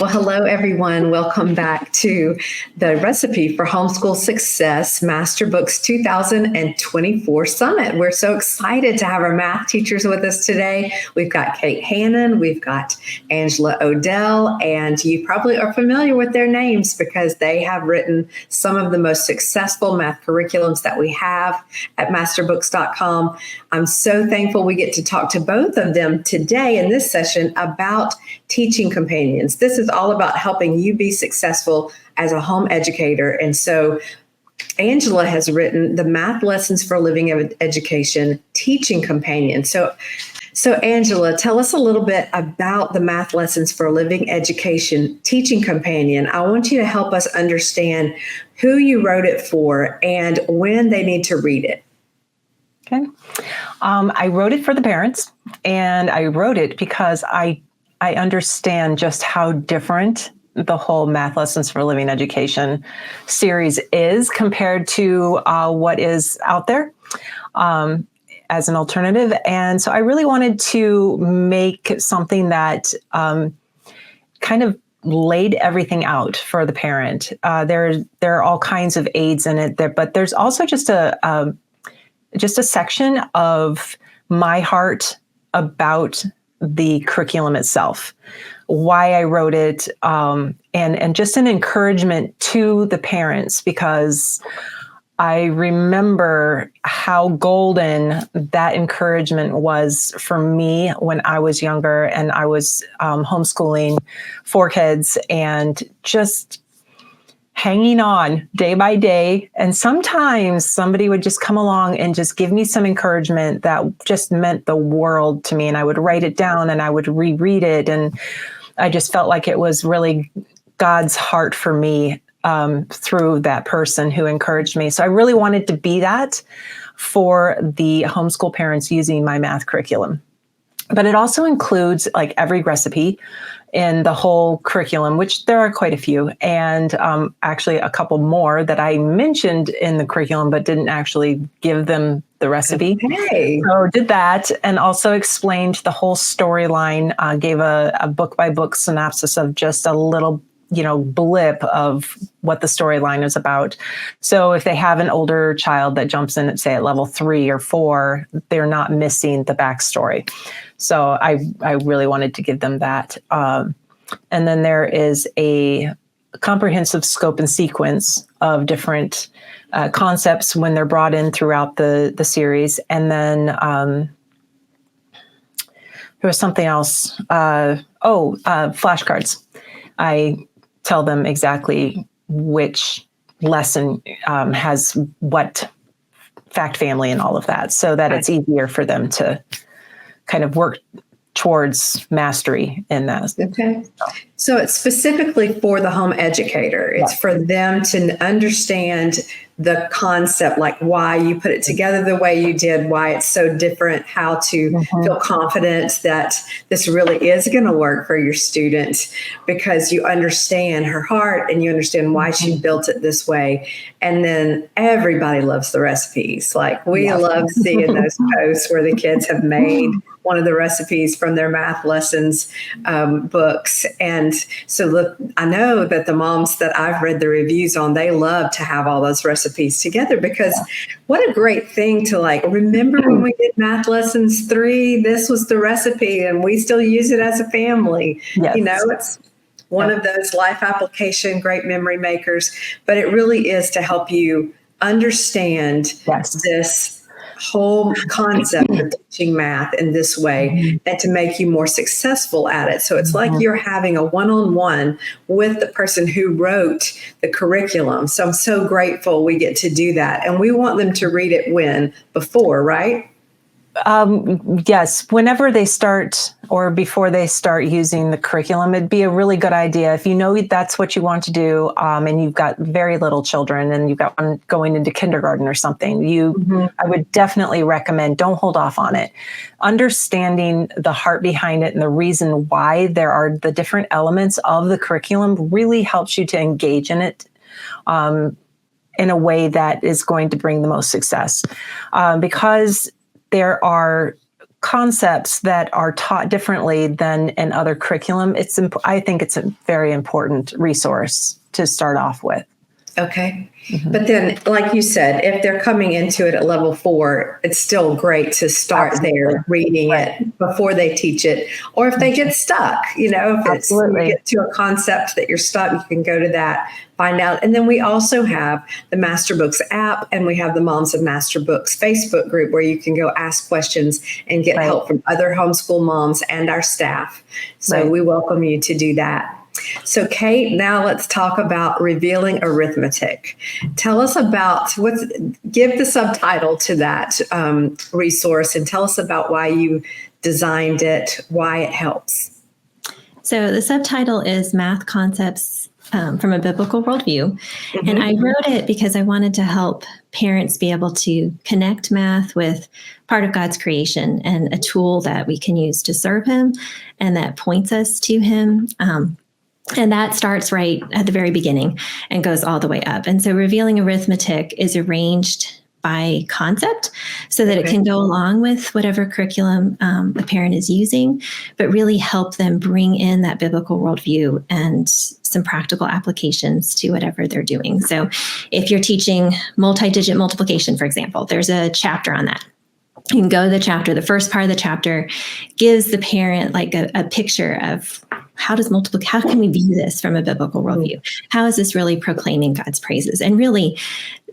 Well, hello, everyone. Welcome back to the Recipe for Homeschool Success Masterbooks 2024 Summit. We're so excited to have our math teachers with us today. We've got Kate Hannon, we've got Angela Odell, and you probably are familiar with their names because they have written some of the most successful math curriculums that we have at masterbooks.com. I'm so thankful we get to talk to both of them today in this session about teaching companions. This is all about helping you be successful as a home educator. And so Angela has written the Math Lessons for Living Education Teaching Companion. So Angela, tell us a little bit about the Math Lessons for Living Education Teaching Companion. I want you to help us understand who you wrote it for and when they need to read it. Okay. I wrote it for the parents, and I wrote it because I understand just how different the whole Math Lessons for Living Education series is compared to what is out there as an alternative. And so I really wanted to make something that kind of laid everything out for the parent. There are all kinds of aids in it, but there's also just a section of my heart about the curriculum itself, why I wrote it, and just an encouragement to the parents, because I remember how golden that encouragement was for me when I was younger and I was homeschooling 4 kids and just hanging on day by day. And sometimes somebody would just come along and just give me some encouragement that just meant the world to me. And I would write it down and I would reread it. And I just felt like it was really God's heart for me through that person who encouraged me. So I really wanted to be that for the homeschool parents using my math curriculum. But it also includes like every recipe in the whole curriculum, which there are quite a few, and actually a couple more that I mentioned in the curriculum, but didn't actually give them the recipe. Okay. So did that, and also explained the whole storyline, gave a book-by-book synopsis of just a little blip of what the storyline is about. So if they have an older child that jumps in at, say, at level 3 or 4, they're not missing the backstory. So I really wanted to give them that. And then there is a comprehensive scope and sequence of different concepts when they're brought in throughout the series. And then there was something else. Flashcards. I tell them exactly which lesson has what fact family and all of that, so that it's easier for them to kind of work towards mastery in that. Okay. So it's specifically for the home educator. It's for them to understand the concept, like why you put it together the way you did, why it's so different, how to feel confident that this really is going to work for your student because you understand her heart and you understand why she built it this way. And then everybody loves the recipes. Like we love seeing those posts where the kids have made one of the recipes from their math lessons books. And so look, I know that the moms that I've read the reviews on, they love to have all those recipes together because what a great thing to like, remember when we did math lessons 3, this was the recipe and we still use it as a family. Yes. It's one of those life application, great memory makers, but it really is to help you understand this whole concept of teaching math in this way and to make you more successful at it. So it's like you're having a one-on-one with the person who wrote the curriculum. So I'm so grateful we get to do that. And we want them to read it before, right? Yes, whenever they start or before they start using the curriculum, it'd be a really good idea. If you know that's what you want to do, and you've got very little children and you've got one going into kindergarten or something, I would definitely recommend don't hold off on it. Understanding the heart behind it and the reason why there are the different elements of the curriculum really helps you to engage in it in a way that is going to bring the most success. Because there are concepts that are taught differently than in other curriculum, I think it's a very important resource to start off with. Okay. But then, like you said, if they're coming into it at level 4, it's still great to start there reading it before they teach it. Or if they get stuck, if you get to a concept that you're stuck, you can go to that, find out. And then we also have the Masterbooks app, and we have the Moms of Masterbooks Facebook group where you can go ask questions and get help from other homeschool moms and our staff. So we welcome you to do that. So, Kate, now let's talk about Revealing Arithmetic. Tell us about give the subtitle to that resource, and tell us about why you designed it, why it helps. So the subtitle is Math Concepts from a Biblical Worldview. Mm-hmm. And I wrote it because I wanted to help parents be able to connect math with part of God's creation and a tool that we can use to serve Him and that points us to Him. And that starts right at the very beginning and goes all the way up. And so Revealing Arithmetic is arranged by concept so that it can go along with whatever curriculum the parent is using, but really help them bring in that biblical worldview and some practical applications to whatever they're doing. So if you're teaching multi-digit multiplication, for example, there's a chapter on that. You can go to the chapter. The first part of the chapter gives the parent like a picture of how can we view this from a biblical worldview? How is this really proclaiming God's praises? And really,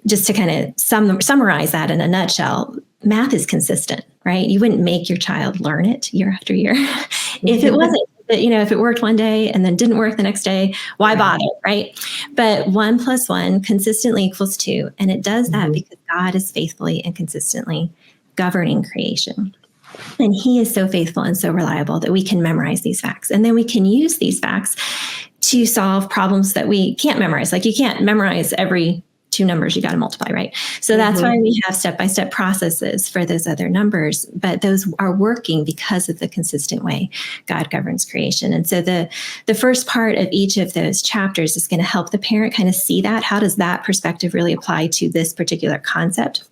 just to kind of summarize that in a nutshell, math is consistent, right? You wouldn't make your child learn it year after year. If it wasn't, if it worked one day and then didn't work the next day, why bother, right? But 1 + 1 consistently equals 2. And it does that because God is faithfully and consistently governing creation. And He is so faithful and so reliable that we can memorize these facts. And then we can use these facts to solve problems that we can't memorize. Like you can't memorize every 2 numbers you got to multiply, right? So that's why we have step-by-step processes for those other numbers, but those are working because of the consistent way God governs creation. And so the first part of each of those chapters is going to help the parent kind of see that. How does that perspective really apply to this particular concept?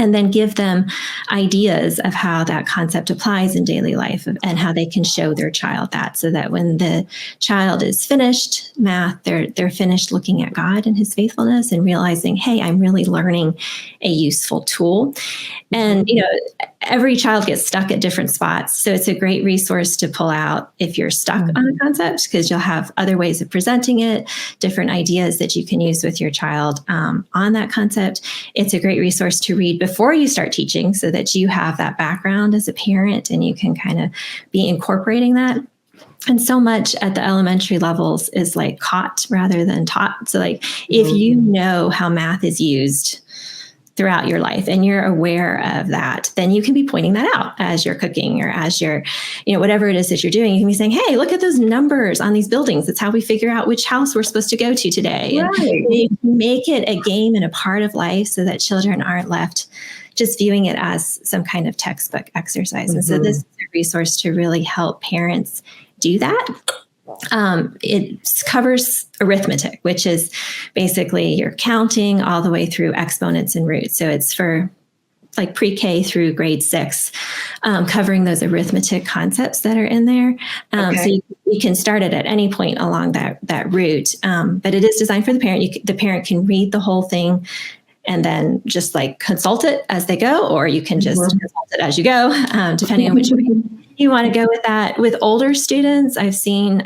And then give them ideas of how that concept applies in daily life and how they can show their child that, so that when the child is finished math, they're finished looking at God and His faithfulness and realizing, hey, I'm really learning a useful tool. And, every child gets stuck at different spots. So it's a great resource to pull out if you're stuck on a concept, because you'll have other ways of presenting it, different ideas that you can use with your child on that concept. It's a great resource to read before you start teaching so that you have that background as a parent and you can kind of be incorporating that. And so much at the elementary levels is like caught rather than taught. So like if you know how math is used throughout your life and you're aware of that, then you can be pointing that out as you're cooking or as you're, whatever it is that you're doing. You can be saying, hey, look at those numbers on these buildings. That's how we figure out which house we're supposed to go to today. Right. And you make it a game and a part of life so that children aren't left just viewing it as some kind of textbook exercise. And so this is a resource to really help parents do that. It covers arithmetic, which is basically your counting all the way through exponents and roots. So it's for like pre-K through grade 6, covering those arithmetic concepts that are in there. So you can start it at any point along that route. But it is designed for the parent. The parent can read the whole thing and then just like consult it as they go, or you can just consult it as you go, depending on which way you want to go with that. With older students, I've seen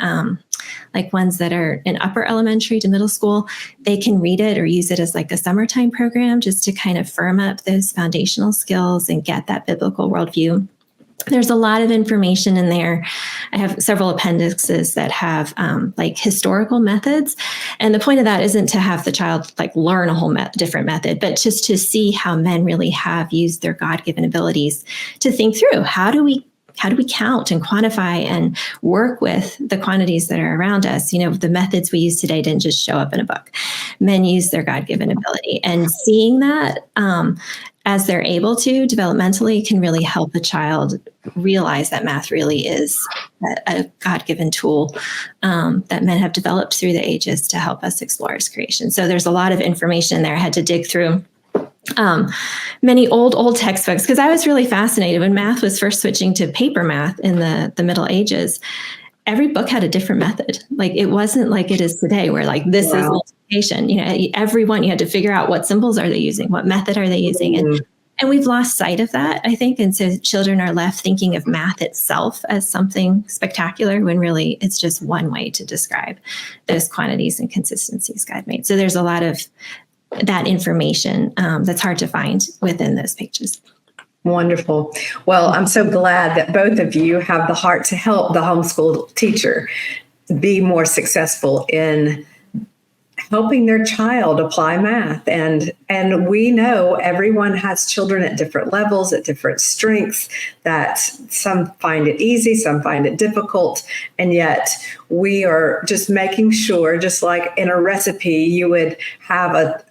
like ones that are in upper elementary to middle school, they can read it or use it as like a summertime program just to kind of firm up those foundational skills and get that biblical worldview. There's a lot of information in there. I have several appendixes that have like historical methods. And the point of that isn't to have the child like learn a whole different method, but just to see how men really have used their God-given abilities to think through how do we count and quantify and work with the quantities that are around us? The methods we use today didn't just show up in a book. Men use their God-given ability, and seeing that as they're able to developmentally can really help a child realize that math really is a God-given tool that men have developed through the ages to help us explore His creation. So there's a lot of information there. I had to dig through many old textbooks, because I was really fascinated when math was first switching to paper math in the Middle Ages. Every book had a different method. Like, it wasn't like it is today, where like this is multiplication. You know, everyone, you had to figure out what symbols are they using, what method are they using, and we've lost sight of that, I think. And so children are left thinking of math itself as something spectacular, when really it's just one way to describe those quantities and consistencies God made. So there's a lot of that information that's hard to find within those pages. Wonderful. Well, I'm so glad that both of you have the heart to help the homeschool teacher be more successful in helping their child apply math. And we know everyone has children at different levels, at different strengths, that some find it easy, some find it difficult. And yet we are just making sure, just like in a recipe, you would have a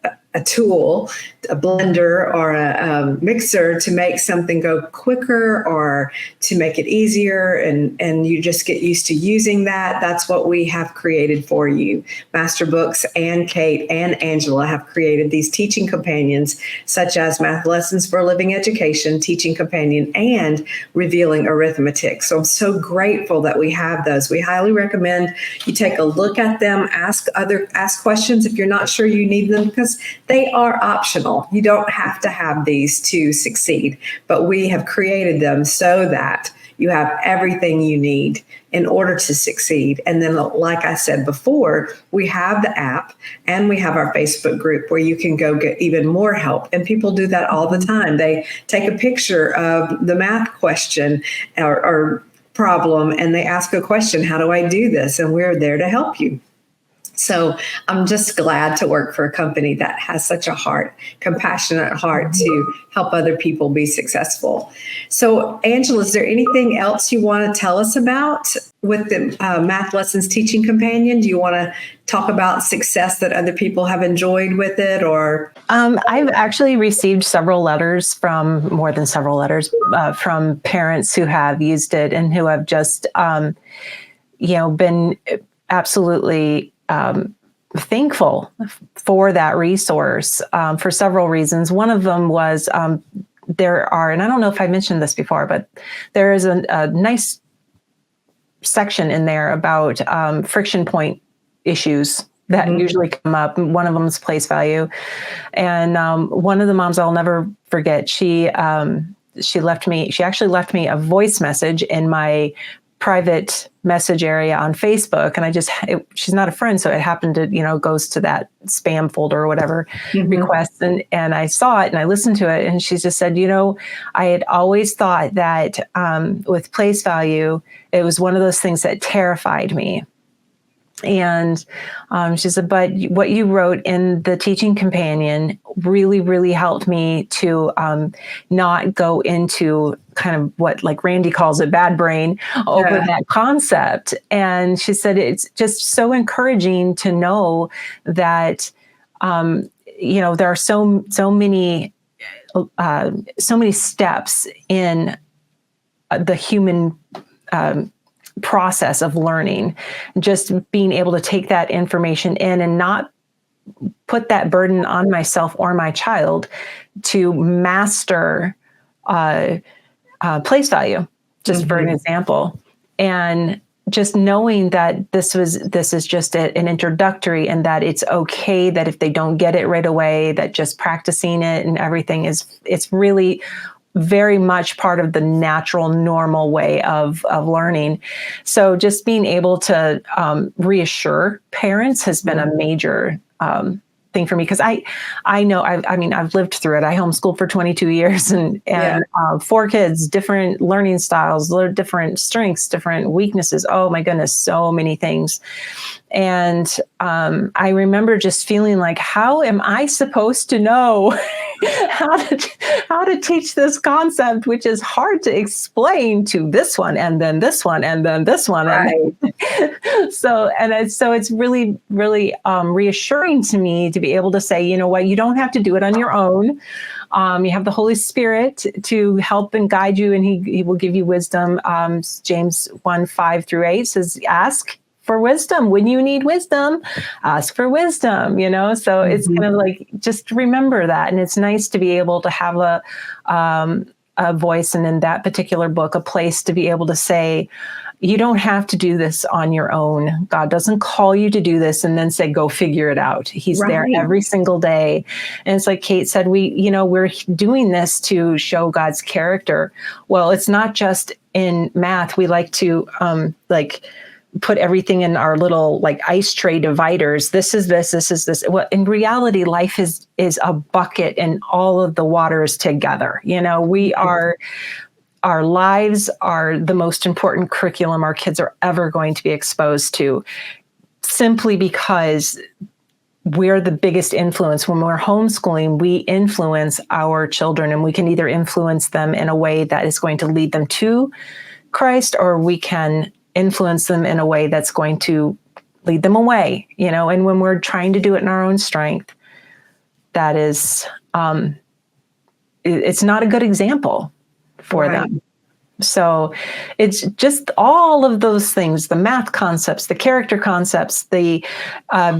tool, a blender or a mixer to make something go quicker or to make it easier, and you just get used to using that. That's what we have created for you. Masterbooks and Kate and Angela have created these teaching companions, such as Math Lessons for a Living Education, Teaching Companion, and Revealing Arithmetic. So I'm so grateful that we have those. We highly recommend you take a look at them, ask questions if you're not sure you need them, because they are optional. You don't have to have these to succeed, but we have created them so that you have everything you need in order to succeed. And then, like I said before, we have the app and we have our Facebook group where you can go get even more help. And people do that all the time. They take a picture of the math question or problem and they ask a question, how do I do this? And we're there to help you. So I'm just glad to work for a company that has such a heart, compassionate heart to help other people be successful. So Angela, is there anything else you want to tell us about with the Math Lessons Teaching Companion? Do you want to talk about success that other people have enjoyed with it, or? I've actually received more than several letters from parents who have used it and who have just, been absolutely thankful for that resource for several reasons. One of them was there are, and I don't know if I mentioned this before, but there is a nice section in there about friction point ishes that usually come up. One of them is place value. And one of the moms I'll never forget, she actually left me a voice message in my private message area on Facebook. And she's not a friend. So it happened to, goes to that spam folder or whatever request. And I saw it and I listened to it. And she just said, I had always thought that with place value, it was one of those things that terrified me. And she said, but what you wrote in the Teaching Companion really, really helped me to not go into kind of what, like Randy calls it, bad brain over that concept. And she said, it's just so encouraging to know that, there are so many steps in the human process of learning, just being able to take that information in and not put that burden on myself or my child to master place value, just for an example. And just knowing that this is just an introductory, and that it's okay that if they don't get it right away, that just practicing it and everything it's really very much part of the natural, normal way of learning. So just being able to reassure parents has been a major thing for me, because I know I've lived through it. I homeschooled for 22 years and 4 kids, different learning styles, different strengths, different weaknesses. Oh my goodness, so many things. And I remember just feeling like, how am I supposed to know how to teach this concept, which is hard to explain to this one, and then this one, and then this one. Right. So it's really, really reassuring to me to be able to say, you know what, you don't have to do it on your own. You have the Holy Spirit to help and guide you, and he will give you wisdom. James 1:5-8 says, ask, for wisdom. When you need wisdom, ask for wisdom, So it's kind of like, just remember that. And it's nice to be able to have a voice, and in that particular book, a place to be able to say, you don't have to do this on your own. God doesn't call you to do this and then say, go figure it out. He's there every single day. And it's like Kate said, we're doing this to show God's character. Well, it's not just in math. We like to put everything in our little ice tray dividers. This is this is this. Well, in reality, life is a bucket and all of the waters together. Our lives are the most important curriculum our kids are ever going to be exposed to, simply because we're the biggest influence. When we're homeschooling, we influence our children, and we can either influence them in a way that is going to lead them to Christ, or we can influence them in a way that's going to lead them away, and when we're trying to do it in our own strength, that is, it's not a good example for them. So it's just all of those things, the math concepts, the character concepts, the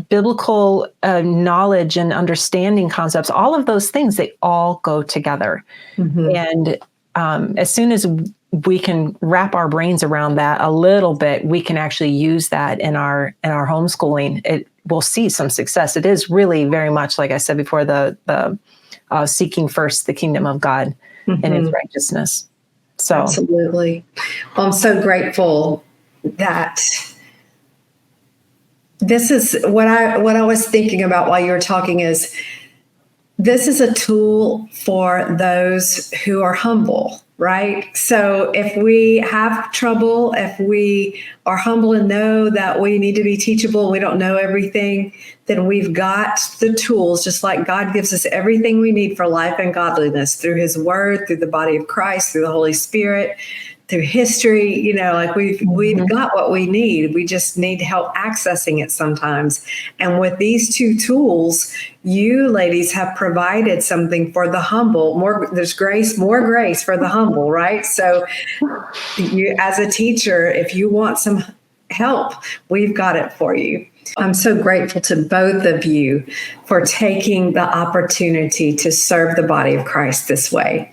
biblical knowledge and understanding concepts, all of those things, they all go together. And as soon as we can wrap our brains around that a little bit, we can actually use that in our homeschooling. We'll see some success. It is really very much, like I said before, the seeking first the kingdom of God and His righteousness. So absolutely. Well, I'm so grateful that this is what I was thinking about while you were talking is, this is a tool for those who are humble, right? So if we have trouble, if we are humble and know that we need to be teachable, we don't know everything, then we've got the tools, just like God gives us everything we need for life and godliness through His Word, through the body of Christ, through the Holy Spirit, through history, we've got what we need. We just need help accessing it sometimes. And with these two tools, you ladies have provided something for the humble. There's more grace for the humble, right? So you, as a teacher, if you want some help, we've got it for you. I'm so grateful to both of you for taking the opportunity to serve the body of Christ this way.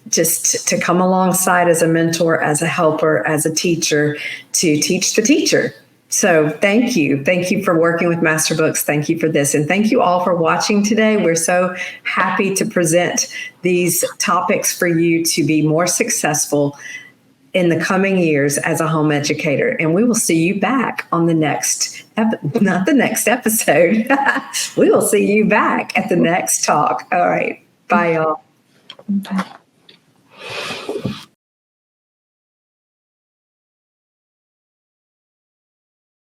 Just to come alongside as a mentor, as a helper, as a teacher, to teach the teacher. So thank you. Thank you for working with Masterbooks. Thank you for this. And thank you all for watching today. We're so happy to present these topics for you to be more successful in the coming years as a home educator. And we will see you back on the next, not the next episode. We will see you back at the next talk. All right. Bye, y'all. Bye.